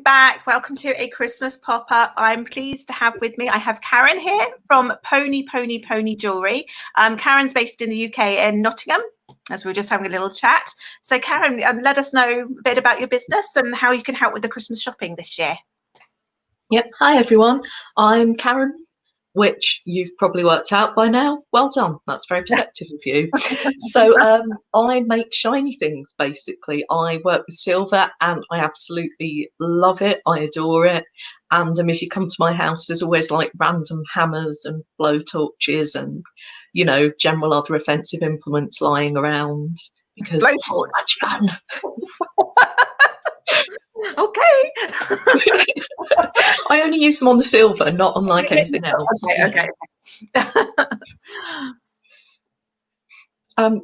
back. Welcome to a Christmas pop-up. I'm pleased to have with me, I have Karen here from PonyPonyPony Jewellery. Karen's based in the UK in Nottingham, as we were just having a little chat. So Karen, let us know a bit about your business and how you can help with the Christmas shopping this year. Yep. Hi, everyone. I'm Karen, which you've probably worked out by now. Well done. That's very perceptive of you. So I make shiny things, basically. I work with silver and I absolutely love it. I adore it. And if you come to my house, there's always like random hammers and blowtorches and, you know, general other offensive implements lying around because it's so much fun. Okay. I only use them on the silver, not on like anything else. Okay.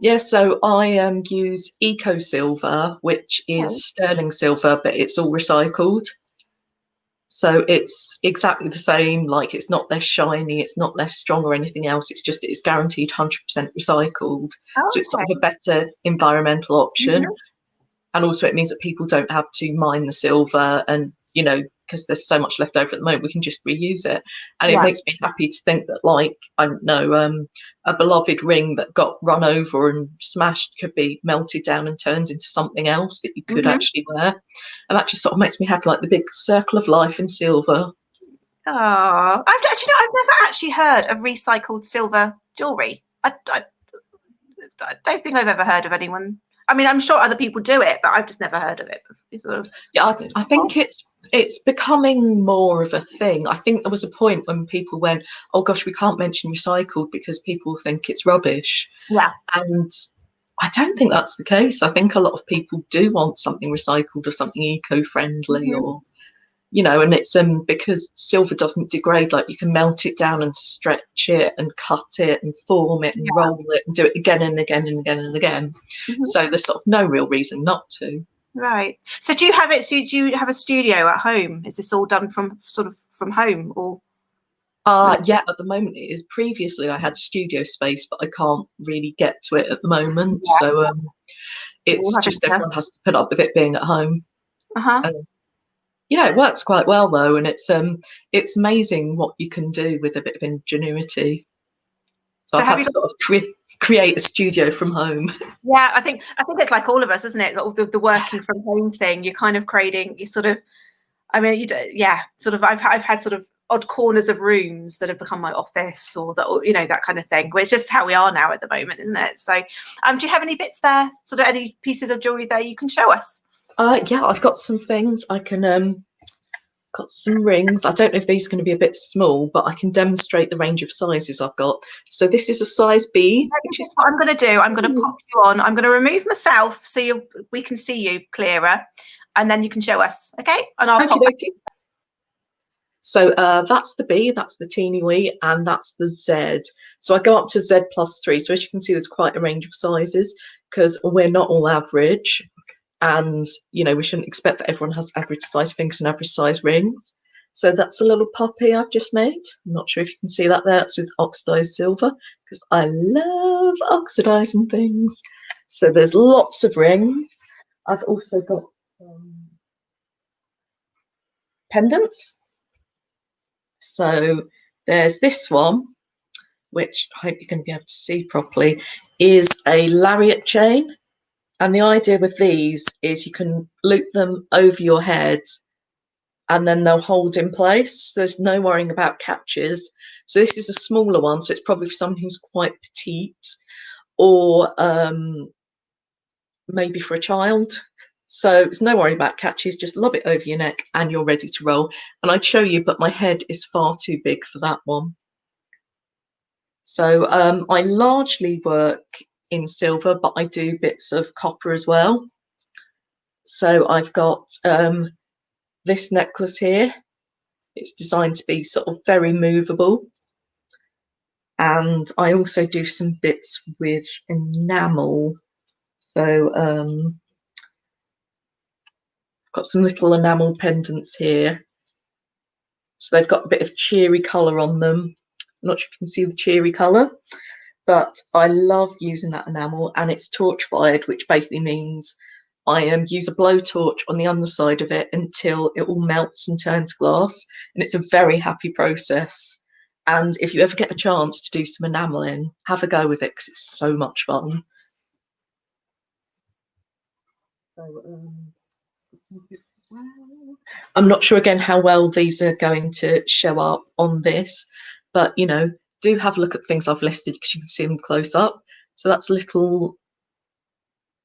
Yeah, so I use eco silver, which is sterling silver, but it's all recycled. So it's exactly the same, like it's not less shiny, it's not less strong or anything else. It's guaranteed 100% recycled. So it's sort of a better environmental option. And also it means that people don't have to mine the silver and, you know, because there's so much left over at the moment, we can just reuse it. And it makes me happy to think that, like, I don't know, a beloved ring that got run over and smashed could be melted down and turned into something else that you could actually wear. And that just sort of makes me happy, like the big circle of life in silver. Oh, I've never actually heard of recycled silver jewellery. I don't think I've ever heard of anyone. I mean, I'm sure other people do it, but I've just never heard of it. Yeah, I think it's becoming more of a thing. I think there was a point when people went, oh gosh, we can't mention recycled because people think it's rubbish. Yeah. And I don't think that's the case. I think a lot of people do want something recycled or something eco-friendly or, you know, and it's because silver doesn't degrade. Like you can melt it down and stretch it and cut it and form it and roll it and do it again and again and again and again. So there's sort of no real reason not to. Right. So do you have it? So do you have a studio at home? Is this all done from home or? Yeah, at the moment it is. Previously I had studio space, but I can't really get to it at the moment. So it's just everyone has to put up with it being at home. You know, it works quite well though, and it's amazing what you can do with a bit of ingenuity. So I've had to sort of create a studio from home. Yeah, I think it's like all of us, isn't it? The working from home thing. You're kind of creating. You sort of, I mean, sort of. I've had sort of odd corners of rooms that have become my office, or that, you know, that kind of thing. But it's just how we are now at the moment, isn't it? So, do you have any bits there? Sort of any pieces of jewellery there you can show us? Yeah, I've got some things. I can got some rings. I don't know if these are going to be a bit small, but I can demonstrate the range of sizes I've got. So this is a size B. Which is what I'm going to do. I'm going to pop you on. I'm going to remove myself so we can see you clearer, and then you can show us. Okay? And I'll pop. So that's the B, that's the teeny wee, and that's the Z. So I go up to Z+3. So as you can see, there's quite a range of sizes because we're not all average. And, you know, we shouldn't expect that everyone has average size fingers and average size rings. So that's a little puppy I've just made. I'm not sure if you can see that there. It's with oxidized silver because I love oxidizing things. So there's lots of rings. I've also got pendants. So there's this one, which I hope you're going to be able to see properly, is a lariat chain. And the idea with these is you can loop them over your head and then they'll hold in place. There's no worrying about catches. So this is a smaller one, so it's probably for someone who's quite petite or maybe for a child. So it's no worry about catches, just lob it over your neck and you're ready to roll. And I'd show you, but my head is far too big for that one. So I largely work in silver, but I do bits of copper as well. So I've got this necklace here. It's designed to be sort of very movable. And I also do some bits with enamel. So I've got some little enamel pendants here. So they've got a bit of cheery colour on them. I'm not sure if you can see the cheery colour, but I love using that enamel, and it's torch fired, which basically means I use a blowtorch on the underside of it until it all melts and turns glass, and it's a very happy process. And if you ever get a chance to do some enamelling, have a go with it because it's so much fun. So, I'm not sure again how well these are going to show up on this, but you know, do have a look at things I've listed because you can see them close up. So that's a little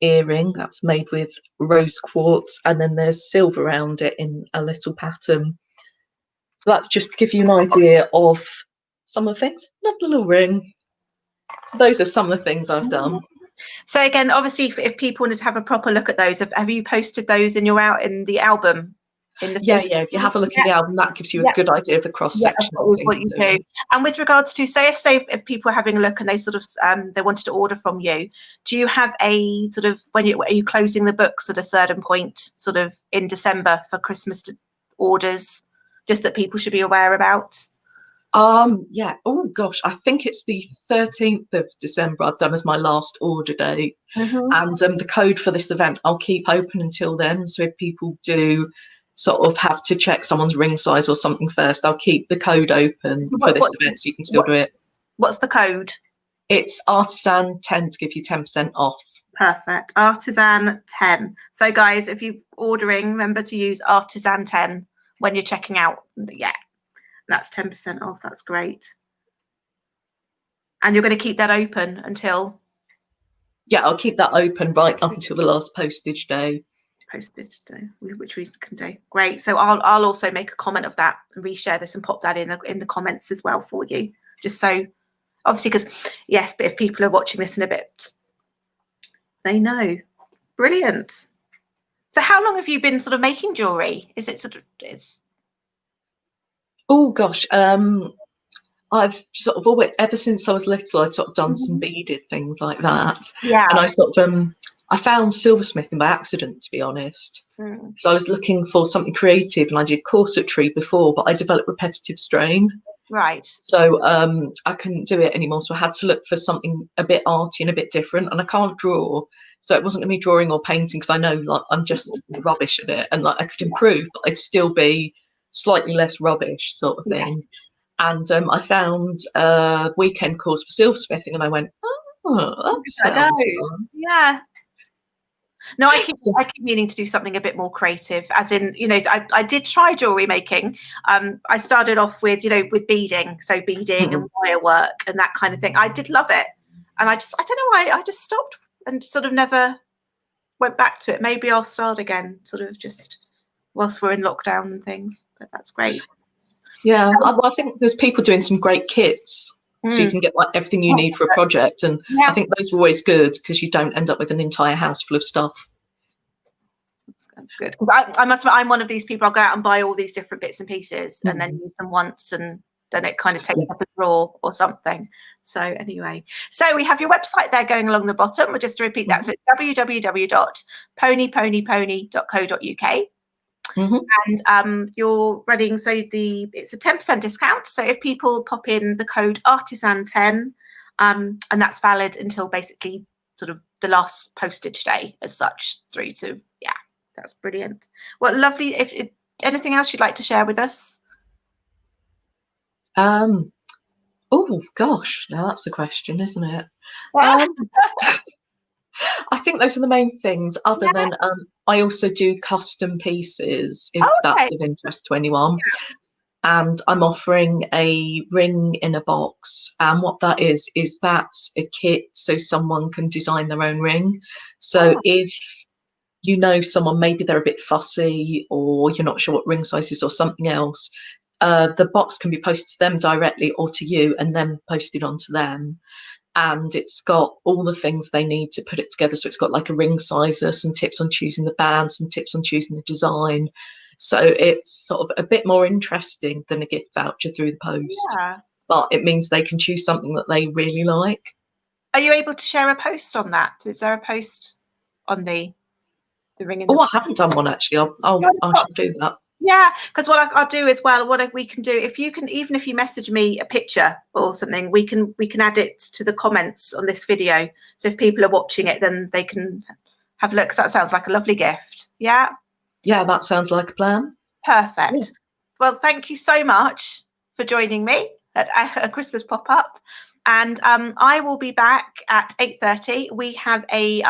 earring that's made with rose quartz, and then there's silver around it in a little pattern. So that's just to give you an idea of some of the things. Love the little ring. So those are some of the things I've done. So again, obviously, if people wanted to have a proper look at those, have you posted those in the album? Yeah, if you have a look in the album, that gives you a good idea of the cross section. What you do. And with regards to, say if people are having a look and they sort of they wanted to order from you, do you have a sort of are you closing the books at a certain point, sort of in December for Christmas orders, just that people should be aware about? Yeah. Oh gosh, I think it's the 13th of December I've done as my last order date. And the code for this event I'll keep open until then. So if people do sort of have to check someone's ring size or something first, I'll keep the code open for this event so you can still do it. What's the code? It's Artisan10 to give you 10% off. Perfect. Artisan10. So guys, if you're ordering, remember to use Artisan10 when you're checking out. Yeah. That's 10% off. That's great. And you're going to keep that open until? Yeah, I'll keep that open right up until the last postage day. Which we can do. Great. So I'll also make a comment of that and reshare this and pop that in the comments as well for you. Just so, obviously, because yes, but if people are watching this in a bit, they know. Brilliant. So how long have you been sort of making jewellery? Is it sort of Oh gosh, I've sort of always, ever since I was little, I'd sort of done some beaded things like that. Yeah. And I sort of I found silversmithing by accident, to be honest. So I was looking for something creative, and I did corsetry before, but I developed repetitive strain. Right. So I couldn't do it anymore. So I had to look for something a bit arty and a bit different. And I can't draw, so it wasn't me drawing or painting because I know like I'm just rubbish at it, and like I could improve, but I'd still be slightly less rubbish, sort of thing. And I found a weekend course for silversmithing, and I went, oh, that sounds fun. Yeah. No, I keep meaning to do something a bit more creative, as in, you know, I did try jewelry making. I started off with, you know, with beading, so beading and wire work and that kind of thing. I did love it, and I don't know why I just stopped and sort of never went back to it. Maybe I'll start again, sort of just whilst we're in lockdown and things. But that's great. Yeah, so, I think there's people doing some great kits. So you can get like everything you need for a project, and I think those are always good because you don't end up with an entire house full of stuff. That's good. I must admit, I'm one of these people. I'll go out and buy all these different bits and pieces and then use them once, and then it kind of takes up a drawer or something. So anyway, so we have your website there going along the bottom. We'll just to repeat that. So it's www.ponyponypony.co.uk. And you're running, so it's a 10% discount. So if people pop in the code Artisan10, and that's valid until basically sort of the last postage day as such through to, yeah, that's brilliant. Well, lovely. If anything else you'd like to share with us? Oh gosh, now that's the question, isn't it? I think those are the main things, other than I also do custom pieces, if that's of interest to anyone. And I'm offering a ring in a box. And what that is that's a kit so someone can design their own ring. So if you know someone, maybe they're a bit fussy or you're not sure what ring size is or something else, the box can be posted to them directly or to you and then posted onto them. And it's got all the things they need to put it together. So it's got like a ring sizer, some tips on choosing the band, some tips on choosing the design. So it's sort of a bit more interesting than a gift voucher through the post. Yeah. But it means they can choose something that they really like. Are you able to share a post on that? Is there a post on the ring? I haven't done one actually. I should do that. Yeah, because what I'll do as well, what we can do, if you can, even if you message me a picture or something, we can add it to the comments on this video. So if people are watching it, then they can have a look, 'cause that sounds like a lovely gift. Yeah, Yeah, that sounds like a plan. perfect. Yeah. Well, thank you so much for joining me at a Christmas pop-up, and I will be back at 8:30. We have a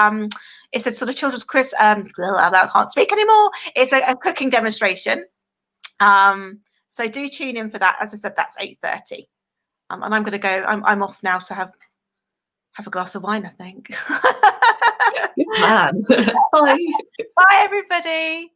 it's a sort of children's I can't speak anymore. It's a cooking demonstration. So do tune in for that. As I said, that's 8:30. And I'm going to go. I'm off now to have a glass of wine, I think. Good plan. Bye. Bye, everybody.